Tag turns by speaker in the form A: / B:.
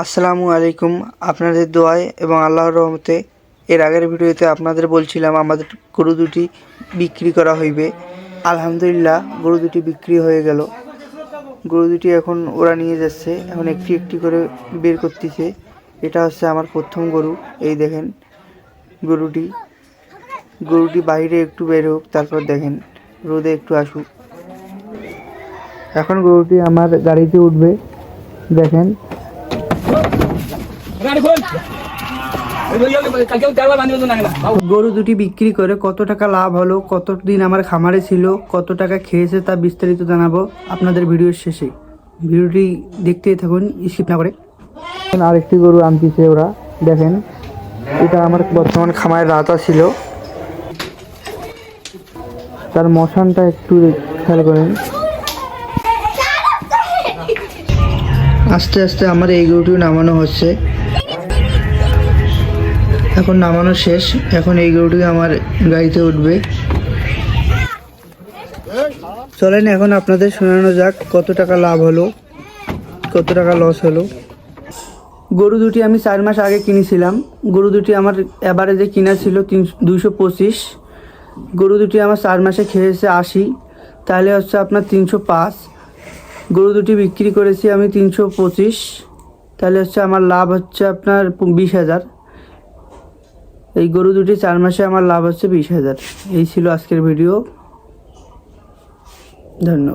A: আসসালামু আলাইকুম। আপনাদের দোয়ায় এবং আল্লাহর রহমতে এর আগের ভিডিওতে আপনাদের বলছিলাম আমাদের গরু দুটি বিক্রি করা হইবে। আলহামদুলিল্লাহ গরু দুটি বিক্রি হয়ে গেল। গরু দুটি এখন ওরা নিয়ে যাচ্ছে, এখন একটি একটি করে বের করতেছে। এটা হচ্ছে আমার প্রথম গরু। এই দেখেন গরুটি বাইরে একটু বের হোক, তারপর দেখেন রোদে একটু আসুক। এখন গরুটি আমার গাড়িতে উঠবে, দেখেন। গরু দুটি বিক্রি করে কত টাকা লাভ হলো, কতদিন আমার খামারে ছিল, কত টাকা খেয়েছে তা বিস্তারিত জানাবো আপনাদের ভিডিওর শেষে। ভিডিওটি দেখতেই থাকুন স্কিপ না করে। আরেকটি গরু আনতেছে ওরা, দেখেন। এটা আমার বর্তমান খামারের রাতা ছিল, তার মশানটা একটু খেয়াল করেন। আস্তে আস্তে আমার এই গরুটিও নামানো হচ্ছে, এখন নামানো শেষ। এখন এই গরুটি আমার গাড়িতে উঠবে। চলেন এখন আপনাদের শোনানো যাক কত টাকা লাভ হলো, কত টাকা লস হলো। গরু দুটি আমি 4 মাস আগে কিনেছিলাম। গরু দুটি আমার এভারেজে কিনা ছিল 225। গরু দুটি আমার 4 মাসে খেয়েছে 80, তাহলে হচ্ছে আপনার 305। গরু দুটি বিক্রি করেছি আমি 325, তাহলে হচ্ছে আমার লাভ হচ্ছে আপনার 20,000। এই গরু দুটি 4 মাসে আমার লাভ হচ্ছে 20,000। এই ছিল আজকের ভিডিও। ধন্যবাদ।